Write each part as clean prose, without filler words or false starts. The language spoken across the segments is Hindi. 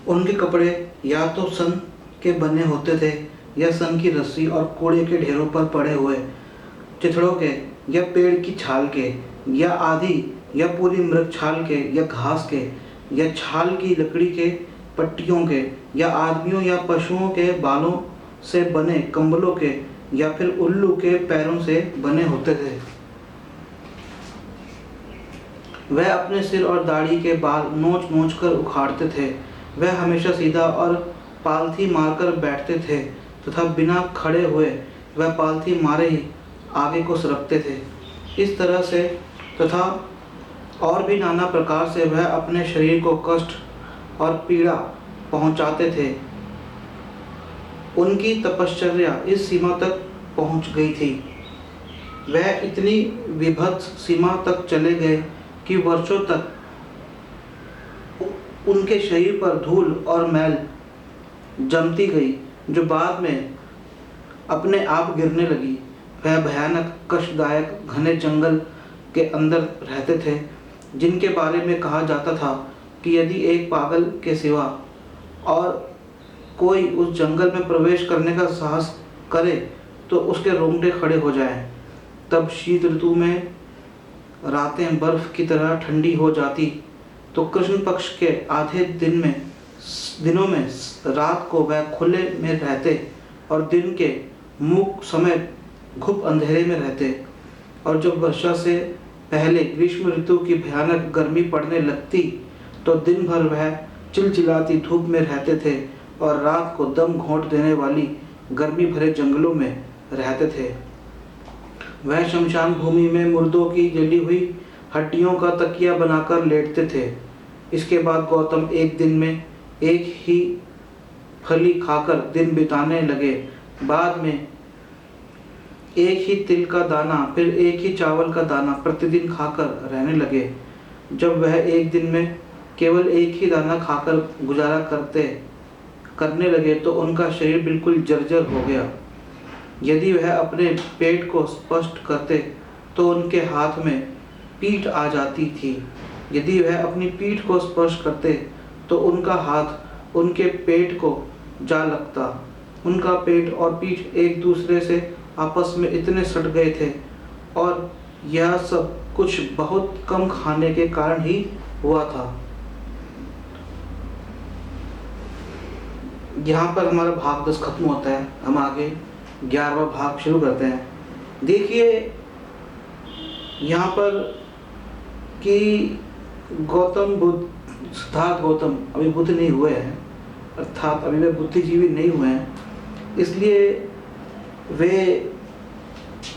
उनके कपड़े या तो सन के बने होते थे या सन की रस्सी और कूड़े के ढेरों पर पड़े हुए चिथड़ों के या पेड़ की छाल के या आधी या पूरी मृग छाल के या घास के या छाल की लकड़ी के पट्टियों के या आदमियों या पशुओं के बालों से बने कंबलों के या फिर उल्लू के पैरों से बने होते थे। वह अपने सिर और दाढ़ी के बाल नोच नोच कर उखाड़ते थे। वह हमेशा सीधा और पालथी मारकर बैठते थे तथा बिना खड़े हुए वह पालथी मारे ही आगे को सरकते थे। इस तरह से तथा और भी नाना प्रकार से वह अपने शरीर को कष्ट और पीड़ा पहुंचाते थे। उनकी तपश्चर्या इस सीमा तक पहुंच गई थी। वह इतनी विभत्स सीमा तक चले गए कि वर्षों तक उनके शरीर पर धूल और मैल जमती गई, जो बाद में अपने आप गिरने लगी। वह भयानक कष्टदायक घने जंगल के अंदर रहते थे, जिनके बारे में कहा जाता था कि यदि एक पागल के सिवा और कोई उस जंगल में प्रवेश करने का साहस करे तो उसके रोंगटे खड़े हो जाएं। तब शीत ऋतु में रातें बर्फ की तरह ठंडी हो जाती तो कृष्ण पक्ष के आधे दिनों में रात को वह खुले में रहते और दिन के मुख समय घुप अंधेरे में रहते। और जब वर्षा से पहले ग्रीष्म ऋतु की भयानक गर्मी पड़ने लगती तो दिन भर वह चिलचिलाती धूप में रहते थे और रात को दम घोंट देने वाली गर्मी भरे जंगलों में रहते थे। वह शमशान भूमि में मुर्दों की जली हुई हड्डियों का तकिया बनाकर लेटते थे। इसके बाद गौतम एक दिन में एक ही फली खाकर दिन बिताने लगे। बाद में एक ही तिल का दाना फिर एक ही चावल का दाना प्रतिदिन खाकर रहने लगे। जब वह एक दिन में केवल एक ही दाना खाकर गुजारा करने लगे तो उनका शरीर बिल्कुल जर्जर हो गया। यदि वह अपने पेट को स्पर्श करते तो उनके हाथ में पीठ आ जाती थी। यदि वह अपनी पीठ को स्पर्श करते तो उनका हाथ उनके पेट को जा लगता। उनका पेट और पीठ एक दूसरे से आपस में इतने सट गए थे और यह सब कुछ बहुत कम खाने के कारण ही हुआ था। यहाँ पर हमारा भाग 10 खत्म होता है। हम आगे 11वां भाग शुरू करते हैं। देखिए यहाँ पर कि गौतम बुद्ध, सिद्धार्थ गौतम अभी बुद्ध नहीं हुए हैं, अर्थात अभी वे बुद्धिजीवी नहीं हुए हैं, इसलिए वे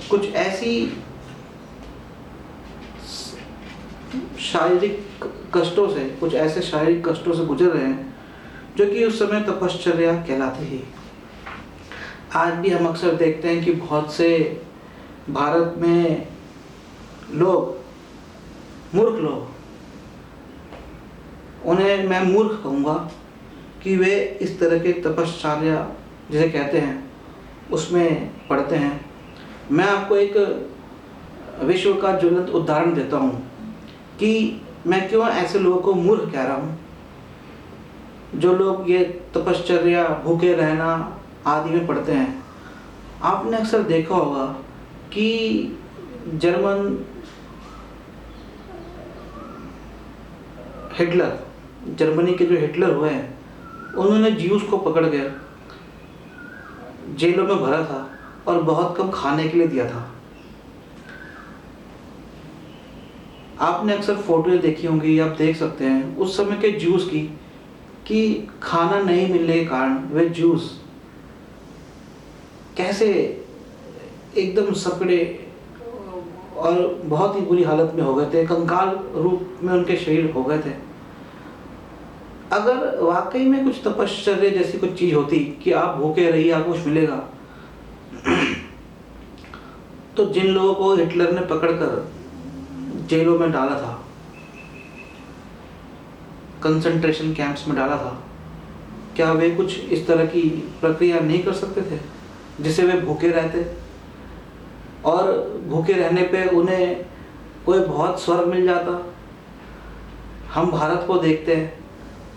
कुछ ऐसी शारीरिक कष्टों से, कुछ ऐसे शारीरिक कष्टों से गुजर रहे हैं जो कि उस समय तपश्चर्या कहलाती थी। आज भी हम अक्सर देखते हैं कि बहुत से भारत में लोग, मूर्ख लोग, उन्हें मैं मूर्ख कहूँगा कि वे इस तरह के तपश्चर्या जिसे कहते हैं उसमें पढ़ते हैं। मैं आपको एक विश्व का ज्वलंत उदाहरण देता हूँ कि मैं क्यों ऐसे लोगों को मूर्ख कह रहा हूँ। जो लोग ये तपश्चर्या, भूखे रहना आदि में पढ़ते हैं, आपने अक्सर देखा होगा कि जर्मनी के जो हिटलर हुए हैं, उन्होंने ज्यूस को पकड़ कर जेलों में भरा था और बहुत कम खाने के लिए दिया था। आपने अक्सर फोटो देखी होंगी, आप देख सकते हैं उस समय के ज्यूस की, कि खाना नहीं मिलने के कारण वे जूस कैसे एकदम सकड़े और बहुत ही बुरी हालत में हो गए थे, कंकाल रूप में उनके शरीर हो गए थे। अगर वाकई में कुछ तपश्चर्या जैसी कुछ चीज होती कि आप भूखे रहिए, आपको कुछ मिलेगा, तो जिन लोगों को हिटलर ने पकड़कर जेलों में डाला था, कंसंट्रेशन कैंप्स में डाला था, क्या वे कुछ इस तरह की प्रक्रिया नहीं कर सकते थे जिससे वे भूखे रहते? और भूखे रहने पे उन्हें कोई बहुत स्वर्ग मिल जाता। हम भारत को देखते हैं,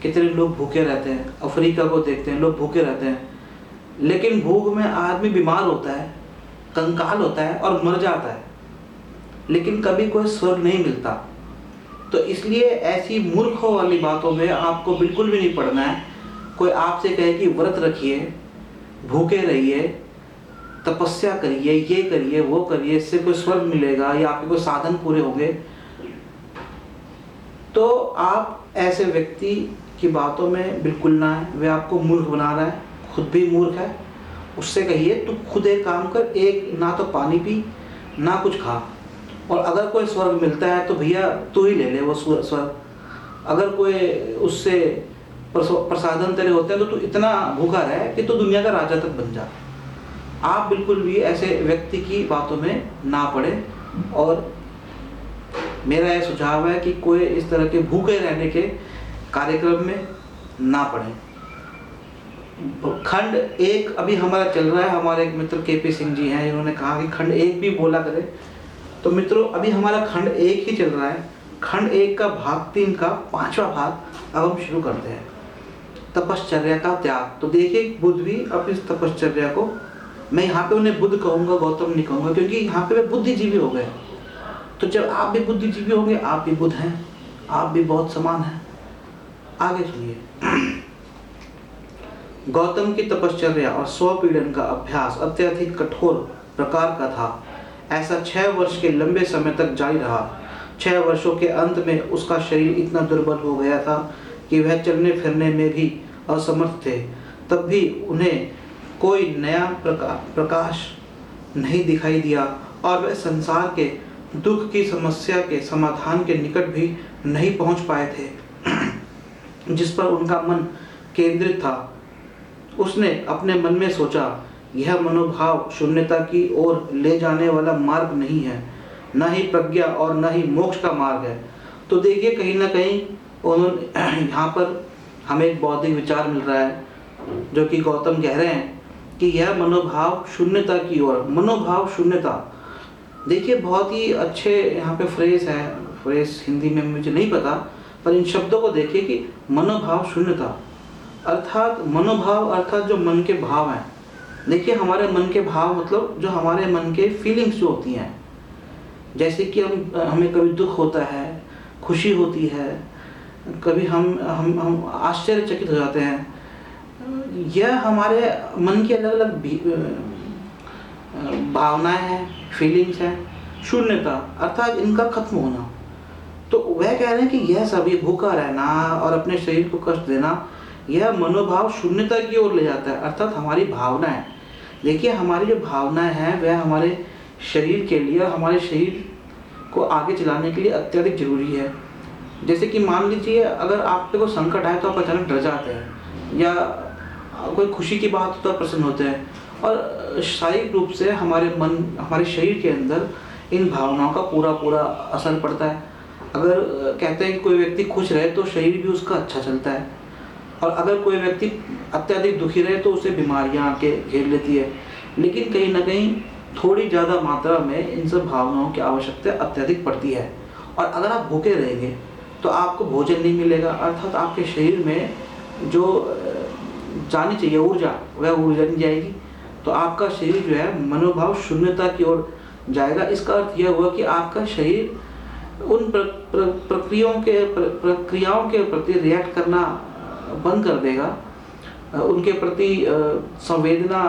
कितने लोग भूखे रहते हैं, अफ्रीका को देखते हैं, लोग भूखे रहते हैं, लेकिन भूख में आदमी बीमार होता है, कंकाल होता है और मर जाता है, लेकिन कभी कोई स्वर्ग नहीं मिलता। तो इसलिए ऐसी मूर्खों वाली बातों में आपको बिल्कुल भी नहीं पड़ना है। कोई आपसे कहे कि व्रत रखिए, भूखे रहिए, तपस्या करिए, ये करिए, वो करिए, इससे कोई स्वर्ग मिलेगा या आपके कोई साधन पूरे होंगे, तो आप ऐसे व्यक्ति की बातों में बिल्कुल ना आए। वे आपको मूर्ख बना रहा है, खुद भी मूर्ख है। उससे कहिए तू खुद एक काम कर, एक ना तो पानी पी ना कुछ खा, और अगर कोई स्वर्ग मिलता है तो भैया तू ही ले ले वो स्वर्ग। अगर कोई उससे प्रसादन तेरे होते हैं तो तू इतना भूखा रहे कि तू दुनिया का राजा तक बन जा। आप बिल्कुल भी ऐसे व्यक्ति की बातों में ना पड़े, और मेरा यह सुझाव है कि कोई इस तरह के भूखे रहने के कार्यक्रम में ना पड़े। खंड 1 अभी हमारा चल रहा है, हमारे एक मित्र KP सिंह जी हैं, इन्होंने कहा कि खंड 1 भी बोला करें। तो मित्रों अभी हमारा खंड 1 ही चल रहा है। खंड 1 का भाग 3 का 5वां भाग अब हम शुरू करते हैं, तपश्चर्या का त्याग। तो देखिए बुद्ध भी अपनी तपश्चर्या को, मैं यहाँ पे उन्हें बुद्ध कहूँगा, गौतम नहीं कहूँगा, क्योंकि यहाँ पे वे बुद्धिजीवी हो गए। तो जब आप भी बुद्धिजीवी होंगे, आप भी बुद्ध हैं, आप भी बहुत समान हैं। आगे सुनिए। गौतम की तपश्चर्या और स्वपीड़न का अभ्यास अत्यधिक कठोर प्रकार का था। ऐसा 6 वर्ष के लंबे समय तक जारी रहा। 6 वर्षों के अंत में उसका शरीर इतना दुर्बल हो गया था कि वह चलने फिरने में भी असमर्थ थे। तब भी उन्हें कोई नया प्रकाश नहीं दिखाई दिया, और वह संसार के दुख की समस्या के समाधान के निकट भी नहीं पहुंच पाए थे जिस पर उनका मन केंद्रित था। उसने अपने मन में सोचा, यह मनोभाव शून्यता की ओर ले जाने वाला मार्ग नहीं है, न ही प्रज्ञा और न ही मोक्ष का मार्ग है। तो देखिए कहीं ना कहीं उन्होंने यहाँ पर हमें एक बौद्धिक विचार मिल रहा है, जो कि गौतम कह रहे हैं कि यह मनोभाव शून्यता की ओर, मनोभाव शून्यता। देखिए बहुत ही अच्छे यहाँ पे फ्रेज है, फ्रेज हिंदी में मुझे नहीं पता, पर इन शब्दों को देखिए कि मनोभाव शून्यता अर्थात मनोभाव अर्थात जो मन के भाव हैं। देखिए हमारे मन के भाव मतलब जो हमारे मन के फीलिंग्स जो होती हैं, जैसे कि हमें कभी दुख होता है, खुशी होती है, कभी हम आश्चर्यचकित हो जाते हैं। यह हमारे मन की अलग अलग भावनाएं हैं, फीलिंग्स हैं। शून्यता अर्थात इनका खत्म होना। तो वह कह रहे हैं कि यह सभी भूखा रहना और अपने शरीर को कष्ट देना, यह मनोभाव शून्यता की ओर ले जाता है, अर्थात हमारी भावनाएं। देखिए हमारी जो भावनाएं हैं वह हमारे शरीर के लिए, हमारे शरीर को आगे चलाने के लिए अत्यधिक जरूरी है। जैसे कि मान लीजिए अगर आप पे कोई संकट आए तो आप अचानक डर जाते हैं, या कोई खुशी की बात होता है प्रसन्न होते हैं, और शारीरिक रूप से हमारे मन, हमारे शरीर के अंदर इन भावनाओं का पूरा पूरा असर पड़ता है। अगर कहते हैं कि कोई व्यक्ति खुश रहे तो शरीर भी उसका अच्छा चलता है, और अगर कोई व्यक्ति अत्यधिक दुखी रहे तो उसे बीमारियां आके घेर लेती है। लेकिन कहीं ना कहीं थोड़ी ज़्यादा मात्रा में इन सब भावनाओं की आवश्यकता अत्यधिक पड़ती है। और अगर आप भूखे रहेंगे तो आपको भोजन नहीं मिलेगा, अर्थात आपके शरीर में जो जानी चाहिए ऊर्जा, वह ऊर्जा नहीं जाएगी, तो आपका शरीर जो है मनोभाव शून्यता की ओर जाएगा। इसका अर्थ यह हुआ कि आपका शरीर उन प्रक्रियाओं के प्रति रिएक्ट करना बंद कर देगा, उनके प्रति संवेदना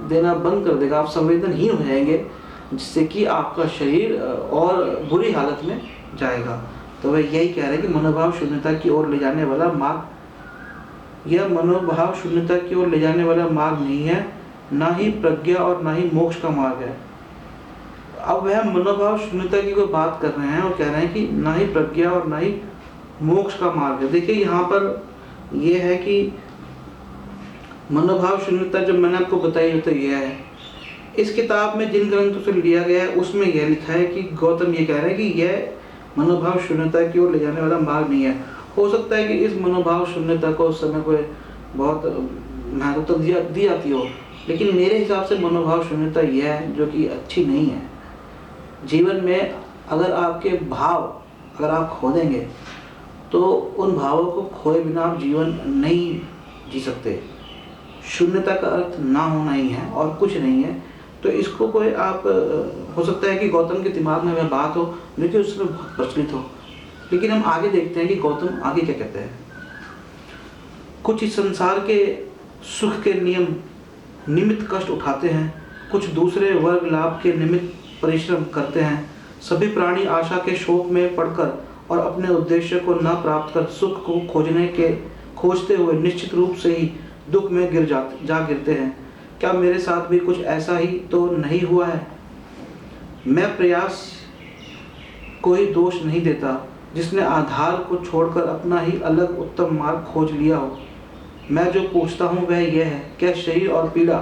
देना बंद कर देगा। आप संवेदनहीन हो जाएंगे, जिससे कि आपका शरीर और बुरी हालत में जाएगा। तो वह यही कह रहे हैं कि मनोभाव शून्यता की ओर ले जाने वाला मार्ग, यह मनोभाव शून्यता की ओर ले जाने वाला मार्ग नहीं है, ना ही प्रज्ञा और ना ही मोक्ष का मार्ग है। अब वह मनोभाव शून्यता की कोई बात कर रहे हैं और कह रहे हैं कि ना ही प्रज्ञा और ना ही मोक्ष का मार्ग है। देखिए यहाँ पर यह है कि मनोभाव शून्यता जब मैंने आपको बताई तो यह है, इस किताब में जिन ग्रंथों से लिया गया है उसमें यह लिखा है कि गौतम ये कह रहे हैं कि यह मनोभाव शून्यता की ओर ले जाने वाला मार्ग नहीं है। हो सकता है कि इस मनोभाव शून्यता को उस समय कोई बहुत महत्व दी जाती हो, लेकिन मेरे हिसाब से मनोभाव शून्यता यह है जो कि अच्छी नहीं है। जीवन में अगर आपके भाव अगर आप खो देंगे तो उन भावों को खोए बिना आप जीवन नहीं जी सकते। शून्यता का अर्थ ना होना ही है और कुछ नहीं है। तो इसको कोई आप हो सकता है कि गौतम के दिमाग में वह बात हो जो कि उसमें बहुत प्रचलित हो, लेकिन हम आगे देखते हैं कि गौतम आगे क्या कहते हैं। कुछ इस संसार के सुख के निमित्त कष्ट उठाते हैं, कुछ दूसरे वर्ग लाभ के निमित्त परिश्रम करते हैं। सभी प्राणी आशा के शोक में पड़कर और अपने उद्देश्य को न प्राप्त कर सुख को खोजते हुए निश्चित रूप से ही दुख में गिरते हैं। क्या मेरे साथ भी कुछ ऐसा ही तो नहीं हुआ है? मैं प्रयास कोई दोष नहीं देता जिसने आधार को छोड़कर अपना ही अलग उत्तम मार्ग खोज लिया हो। मैं जो पूछता हूँ वह यह है, क्या शरीर और पीड़ा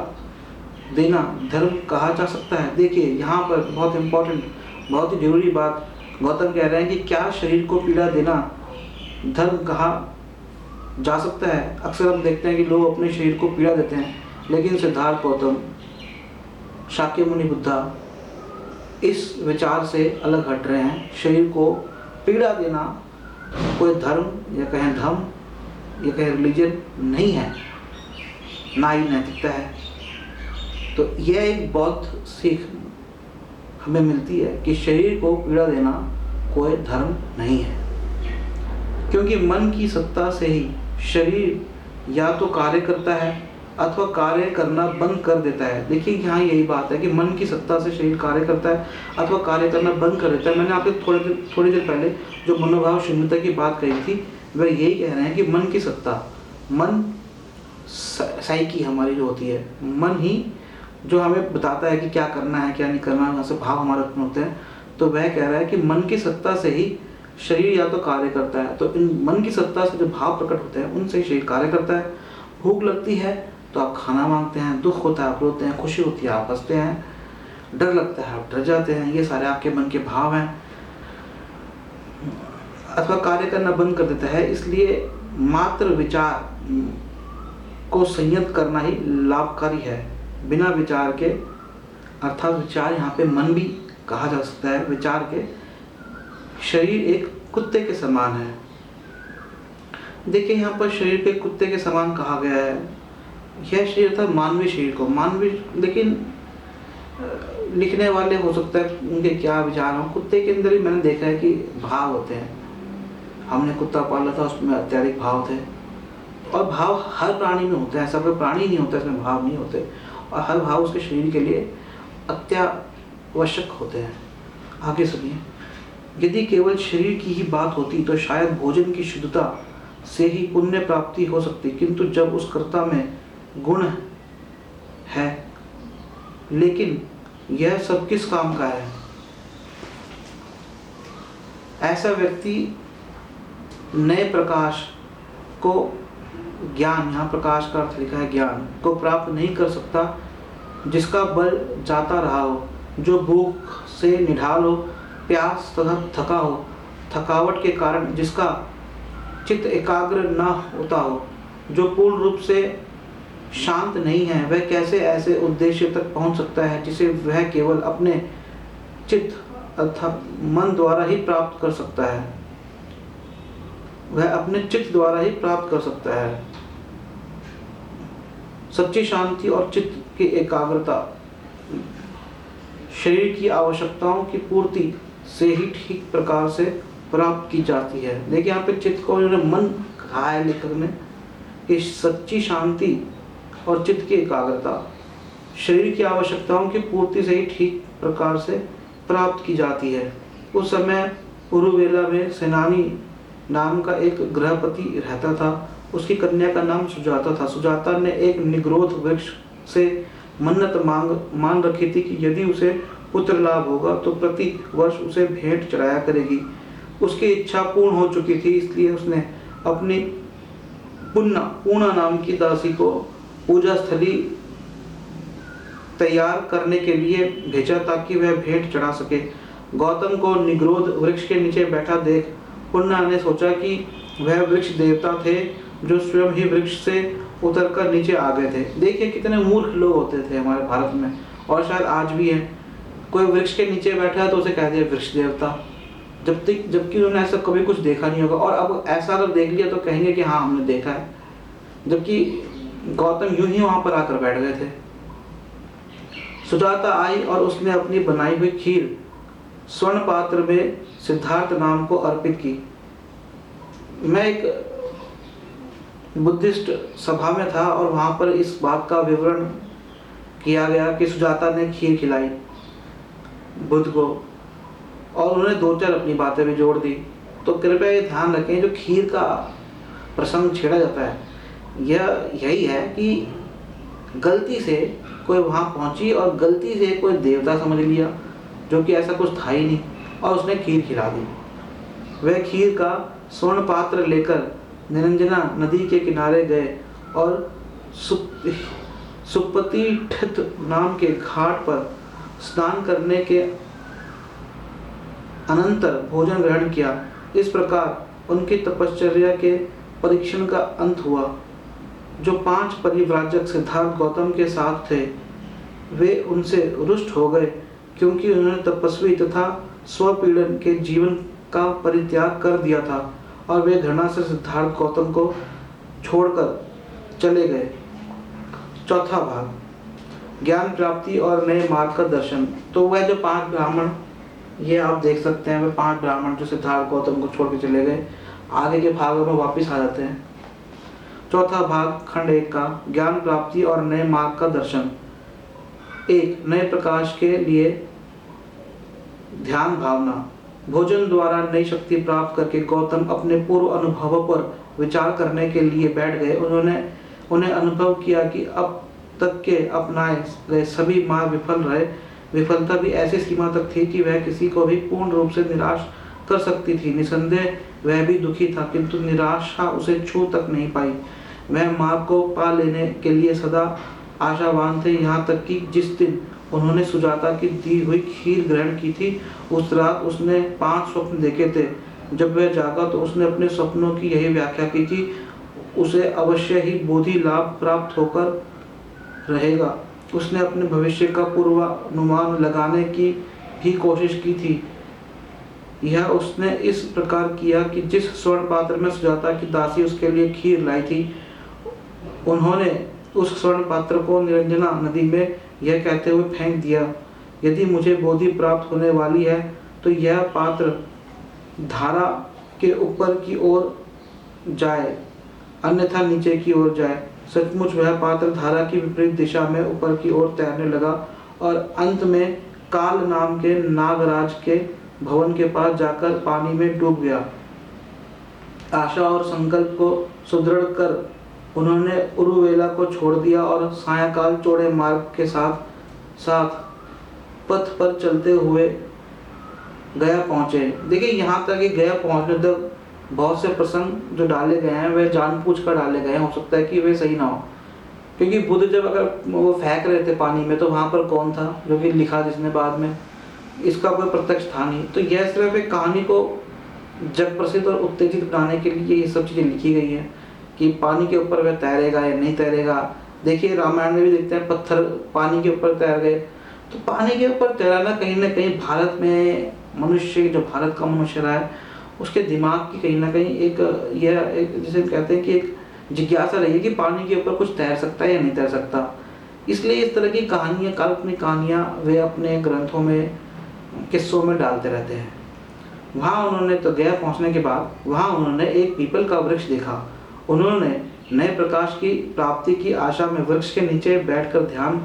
देना धर्म कहा जा सकता है? देखिए यहाँ पर बहुत इम्पोर्टेंट, बहुत ही जरूरी बात गौतम कह रहे हैं कि क्या शरीर को पीड़ा देना धर्म कहा जा सकता है? अक्सर हम देखते हैं कि लोग अपने शरीर को पीड़ा देते हैं, लेकिन सिद्धार्थ गौतम, शाक्यमुनि बुद्धा इस विचार से अलग हट रहे हैं। शरीर को पीड़ा देना कोई धर्म या कहें धर्म या कहें रिलीजन नहीं है, ना ही नैतिकता है। तो यह एक बौद्ध सीख हमें मिलती है कि शरीर को पीड़ा देना कोई धर्म नहीं है, क्योंकि मन की सत्ता से ही शरीर या तो कार्य करता है अथवा कार्य करना बंद कर देता है। देखिए यहाँ यही बात है कि मन की सत्ता से शरीर कार्य करता है अथवा कार्य करना बंद कर देता है। मैंने आपको थोड़ी देर पहले जो मनोभाव शून्यता की बात कही थी, वह यही कह रहे हैं कि मन की सत्ता, मन साइकी हमारी जो होती है, मन ही जो हमें बताता है कि क्या करना है क्या नहीं करना है, वहाँ से भाव हमारे उत्पन्न होते हैं। तो वह कह रहा है कि मन की सत्ता से ही शरीर या तो कार्य करता है, तो इन मन की सत्ता से जो भाव प्रकट होते हैं उनसे ही शरीर कार्य करता है। भूख लगती है तो आप खाना मांगते हैं, दुख होता है आप रोते हैं, खुशी होती है आप हंसते हैं, डर लगता है आप डर जाते हैं। ये सारे आपके मन के भाव हैं। अथवा कार्य करना बंद कर देता है। इसलिए मात्र विचार को संयत करना ही लाभकारी है। बिना विचार के, अर्थात विचार यहाँ पे मन भी कहा जा सकता है, विचार के शरीर एक कुत्ते के समान है। देखिए यहाँ पर शरीर के कुत्ते के समान कहा गया है। यह शरीर था मानवीय शरीर को, मानवीय, लेकिन लिखने वाले हो सकता है उनके क्या विचार हो। कुत्ते के अंदर ही मैंने देखा है कि भाव होते हैं। हमने कुत्ता पाला था, उसमें अत्यधिक भाव थे, और भाव हर प्राणी में होते हैं। ऐसा कोई प्राणी नहीं होता इसमें भाव नहीं होते, और हर भाव उसके शरीर के लिए अत्यावश्यक होते हैं। आगे सुनिए, यदि केवल शरीर की ही बात होती तो शायद भोजन की शुद्धता से ही पुण्य प्राप्ति हो सकती, किंतु जब उस कर्ता में गुण है, लेकिन यह सब किस काम का है? ऐसा व्यक्ति नए प्रकाश को, ज्ञान, यहाँ प्रकाश का अर्थ लिखा है ज्ञान, को प्राप्त नहीं कर सकता, जिसका बल जाता रहा हो, जो भूख से निढाल हो, प्यास तथा थका हो, थकावट के कारण जिसका चित्त एकाग्र न होता हो, जो पूर्ण रूप से शांत नहीं है, वह कैसे ऐसे उद्देश्य तक पहुंच सकता है जिसे वह केवल अपने चित्त अर्थात मन द्वारा ही प्राप्त कर सकता है। वह अपने चित्त द्वारा ही प्राप्त कर सकता है। सच्ची शांति और चित्त की एकाग्रता शरीर की आवश्यकताओं की पूर्ति से ही ठीक प्रकार से प्राप्त की जाती है। देखिए यहाँ पे चित्त को उन्होंने मन कहा है लेखक ने, कि सच्ची शांति और चित्त की एकाग्रता शरीर की आवश्यकताओं की पूर्ति से ही ठीक प्रकार से प्राप्त की जाती है। उस समय उरुवेला में सेनानी नाम का एक गृहपति रहता था। उसकी कन्या का नाम सुजाता था। सुजाता ने एक निग्रोध वृक्ष से मन्नत मान रखी थी कि यदि उसे पुत्र लाभ होगा तो प्रति वर्ष उसे भेंट चढ़ाया करेगी। उसकी इच्छा पूर्ण हो चुकी थी, इसलिए उसने अपनी पूर्णा नाम की दासी को पूजा स्थली तैयार करने के लिए भेजा ताकि वह भेंट चढ़ा सके। गौतम को निग्रोध वृक्ष के नीचे बैठा देख पूर्णा ने सोचा कि वह वृक्ष देवता थे जो स्वयं ही वृक्ष से उतरकर नीचे आ गए थे। देखिए कितने मूर्ख लोग होते थे हमारे भारत में, और शायद आज भी है। कोई वृक्ष के नीचे बैठा है तो उसे कह दिया वृक्ष देवता, जबकि उन्होंने ऐसा कभी कुछ देखा नहीं होगा, और अब ऐसा अगर देख लिया तो कहेंगे कि हाँ हमने देखा है, जबकि गौतम यूं ही वहां पर आकर बैठ गए थे। सुजाता आई और उसने अपनी बनाई हुई खीर स्वर्ण पात्र में सिद्धार्थ नाम को अर्पित की। मैं एक बुद्धिस्ट सभा में था और वहां पर इस बात का विवरण किया गया कि सुजाता ने खीर खिलाई बुद्ध को, और उन्होंने 2-4 अपनी बातें भी जोड़ दी। तो कृपया ये ध्यान रखें, जो खीर का प्रसंग छेड़ा जाता है यह यही है कि गलती से कोई वहां पहुंची और गलती से कोई देवता समझ लिया, जो कि ऐसा कुछ था ही नहीं, और उसने खीर खिला दी। वह खीर का स्वर्ण पात्र लेकर निरंजना नदी के किनारे गए और सुपतिठित नाम के घाट पर स्नान करने के अनंतर भोजन ग्रहण किया। इस प्रकार उनकी तपश्चर्या के परीक्षण का अंत हुआ। जो 5 परिव्राजक सिद्धार्थ गौतम के साथ थे वे उनसे रुष्ट हो गए, क्योंकि उन्होंने तपस्वी तथा स्वपीड़न के जीवन का परित्याग कर दिया था, और वे घृणा से सिद्धार्थ गौतम को छोड़कर चले गए। चौथा भाग, ज्ञान प्राप्ति और नए मार्ग का दर्शन। तो वह जो 5 ब्राह्मण, ये आप देख सकते हैं, वे 5 ब्राह्मण जो सिद्धार्थ गौतम को छोड़ के चले गए, आगे के भागों में वापस आ जाते हैं। चौथा भाग खंड 1 का ज्ञान प्राप्ति और नए मार्ग का दर्शन। 1 नए प्रकाश के लिए ध्यान भावना। भोजन द्वारा नई शक्ति प्राप्त करके गौतम अपने पूर्व अनुभवों पर विचार करने के लिए बैठ गए। उन्हें अनुभव किया कि अब तक के अपनाए गए सभी मार्ग विफल रहे। विफलता भी ऐसी सीमा तक थी कि वह किसी को भी पूर्ण रूप से निराश कर सकती थी। निसंदेह वह भी दुखी था, किंतु निराशा उसे छू तक नहीं पाई। वह मार्ग को पा लेने के लिए सदा आशावान थे, यहाँ तक कि जिस दिन उन्होंने सुजाता की दी हुई खीर ग्रहण की थी, उस रात उसने 5 स्वप्न देखे थे। जब वह जागा तो उसने अपने स्वप्नों की यही व्याख्या की कि उसे अवश्य ही बोधि लाभ प्राप्त होकर रहेगा। उसने अपने भविष्य का पूर्वानुमान लगाने की भी कोशिश की थी। यह उसने इस प्रकार किया कि जिस स्वर्ण पात्र में सुजाता की दासी उसके लिए खीर लाई थी, उन्होंने उस स्वर्ण पात्र को निरंजना नदी में यह कहते हुए फेंक दिया, यदि मुझे बोधि प्राप्त होने वाली है तो यह पात्र धारा के ऊपर की ओर जाए, अन्यथा नीचे की ओर जाए। सचमुच वह पात्र धारा की विपरीत दिशा में ऊपर की ओर तैरने लगा और अंत में काल नाम के नागराज के भवन के पास जाकर पानी में डूब गया। आशा और संकल्प को सुदृढ़ कर उन्होंने उरुवेला को छोड़ दिया और सायंकाल चौड़े मार्ग के साथ साथ पथ पर चलते हुए गया पहुंचे। देखिए, यहाँ तक कि गया पहुंचने तक बहुत से प्रसंग जो डाले गए हैं वह जानबूझकर डाले गए हैं। हो सकता है कि वे सही ना हो, क्योंकि बुद्ध जब अगर वो फेंक रहे थे पानी में तो वहां पर कौन था जो कि लिखा जिसने बाद में, इसका कोई प्रत्यक्ष था नहीं। तो यह सिर्फ एक कहानी को जग प्रसिद्ध और उत्तेजित बनाने के लिए ये सब चीजें लिखी गई हैं कि पानी के ऊपर वह तैरेगा या नहीं तैरेगा। देखिए, रामायण में भी देखते हैं पत्थर पानी के ऊपर तैर गए। तो पानी के ऊपर तैराना कहीं ना कहीं भारत में मनुष्य, जो भारत का मनुष्य रहा है, उसके दिमाग की कहीं ना कहीं एक जिसे कहते हैं कि एक जिज्ञासा रही है कि पानी के ऊपर कुछ तैर सकता है या नहीं तैर सकता। इसलिए इस तरह की कहानियाँ, काल्पनिक कहानियाँ वे अपने ग्रंथों में, किस्सों में डालते रहते हैं। वहाँ उन्होंने तो गया पहुँचने के बाद वहाँ उन्होंने एक पीपल का वृक्ष देखा। उन्होंने नए प्रकाश की प्राप्ति की आशा में वृक्ष के नीचे बैठकर ध्यान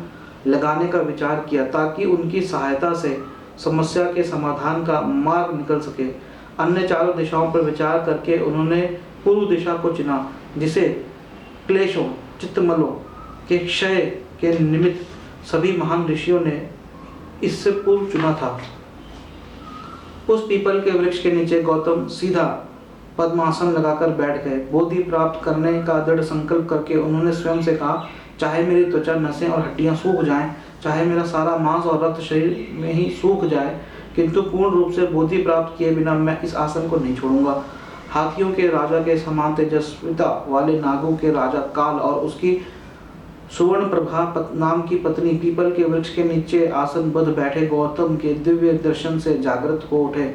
लगाने का विचार किया, ताकि उनकी सहायता से समस्या के समाधान का मार्ग निकल सके। अन्य चारों दिशाओं पर विचार करके उन्होंने पूर्व दिशा को चुना, जिसे क्लेशों, चित्तमलों के क्षय के निमित्त सभी महान ऋषियों ने इससे पूर्व चुना था। उस पीपल के वृक्ष के नीचे गौतम सीधा पद्मासन लगाकर बैठ गए। बोधि प्राप्त करने का दृढ़ संकल्प करके उन्होंने स्वयं से कहा, चाहे मेरी त्वचा, नसें और हड्डियां सूख जाएं, चाहे मेरा सारा मांस और रक्त शरीर में ही सूख जाए, किंतु पूर्ण रूप से बोधि प्राप्त किए बिना मैं इस आसन को नहीं छोड़ूंगा। हाथियों के राजा के समान तेजस्विता वाले नागों के राजा काल और उसकी सुवर्ण प्रभा नाम की पत्नी पीपल के वृक्ष के नीचे आसनबद्ध बैठे गौतम के दिव्य दर्शन से जागृत हो उठे।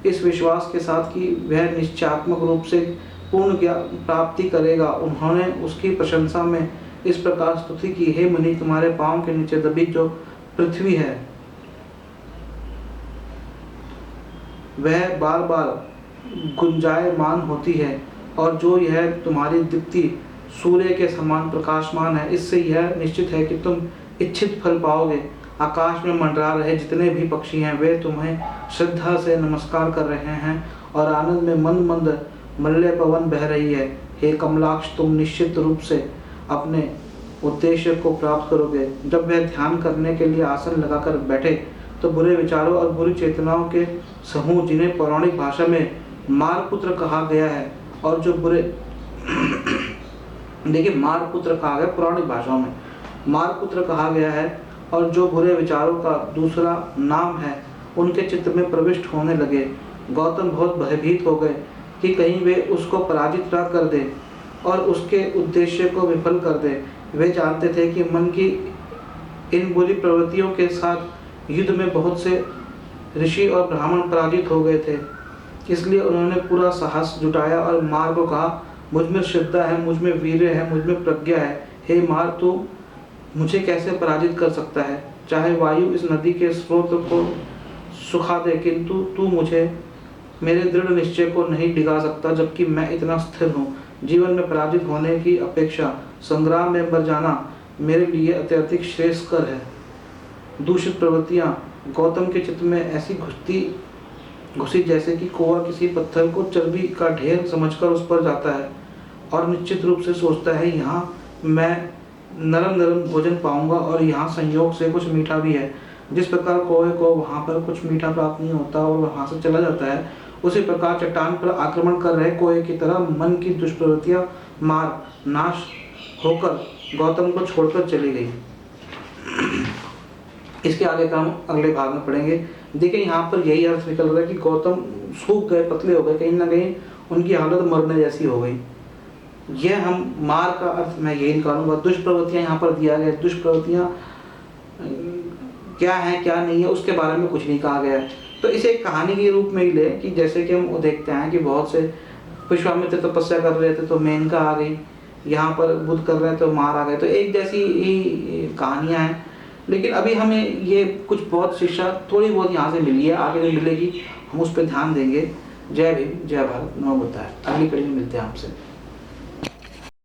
इस विश्वास के साथ कि वह निश्चयात्मक रूप से पूर्ण ज्ञान प्राप्ति करेगा। उन्होंने उसकी प्रशंसा में इस प्रकार स्तुति की, हे मुनि, तुम्हारे पांव के नीचे दबी जो पृथ्वी है वह बार बार गुंजायमान होती है, और जो यह तुम्हारी दीप्ति सूर्य के समान प्रकाशमान है, इससे यह निश्चित है कि तुम इच्छित फल पाओगे। आकाश में मंडरा रहे जितने भी पक्षी हैं वे तुम्हें श्रद्धा से नमस्कार कर रहे हैं, और आनंद में मंद मंद मल्य पवन बह रही है। हे कमलाक्ष, तुम निश्चित रूप से अपने उद्देश्य को प्राप्त करोगे। जब वह ध्यान करने के लिए आसन लगाकर बैठे तो बुरे विचारों और बुरी चेतनाओं के समूह, जिन्हें पौराणिक भाषा में मारपुत्र कहा गया है, और जो बुरे देखिए मारपुत्र कहा गया, पौराणिक भाषाओं में मारपुत्र कहा गया है, और जो बुरे विचारों का दूसरा नाम है, उनके चित्त में प्रविष्ट होने लगे। गौतम बहुत भयभीत हो गए कि कहीं वे उसको पराजित न कर दे और उसके उद्देश्य को विफल कर दे। वे जानते थे कि मन की इन बुरी प्रवृत्तियों के साथ युद्ध में बहुत से ऋषि और ब्राह्मण पराजित हो गए थे। इसलिए उन्होंने पूरा साहस जुटाया और मार को कहा, मुझ में श्रद्धा है, मुझ में वीर्य है, मुझ में प्रज्ञा है। हे मार, तू मुझे कैसे पराजित कर सकता है? चाहे वायु इस नदी के स्रोत को सुखा दे, किंतु तू मुझे मेरे दृढ़ निश्चय को नहीं डिगा सकता, जबकि मैं इतना स्थिर हूँ। जीवन में पराजित होने की अपेक्षा संग्राम में मर जाना मेरे लिए अत्यधिक श्रेयस्कर है। दूषित प्रवृत्तियाँ गौतम के चित्त में ऐसी घुसी जैसे कि कौवा किसी पत्थर को चर्बी का ढेर समझकर उस पर जाता है और निश्चित रूप से सोचता है, यहाँ मैं नरम नरम भोजन पाऊंगा और यहाँ संयोग से कुछ मीठा भी है। जिस प्रकार कौवे को वहाँ पर कुछ मीठा प्राप्त नहीं होता और वहाँ से चला जाता है, उसी प्रकार चट्टान पर आक्रमण कर रहे कौवे की तरह मन की दुष्प्रवृत्तियाँ मार नाश होकर गौतम को छोड़कर चली गई। इसके आगे का हम अगले भाग में पढ़ेंगे। देखिए यहाँ पर यही अर्थ निकल रहा है कि गौतम सूख गए, पतले हो गए, कहीं ना कहीं उनकी हालत मरने जैसी हो गई। यह हम मार का अर्थ मैं यही निकालूंगा। दुष्प्रवृत्तियाँ यहाँ पर दिया गया, दुष्प्रवृत्तियाँ क्या है क्या नहीं है उसके बारे में कुछ नहीं कहा गया है। तो इसे एक कहानी के रूप में ही ले कि जैसे कि हम देखते हैं कि बहुत से विश्वामित्र तपस्या कर रहे थे तो मेनका आ गई, यहाँ पर बुद्ध कर रहे हैं तो मार आ गए। तो एक जैसी ही कहानियाँ हैं, लेकिन अभी हमें ये कुछ बहुत शिक्षा थोड़ी बहुत यहाँ से मिली है, आगे जो मिलेगी हम उस पर ध्यान देंगे। जय भीम, जय भारत, नमो बुद्धाय। अगली कड़ी में मिलते हैं आपसे।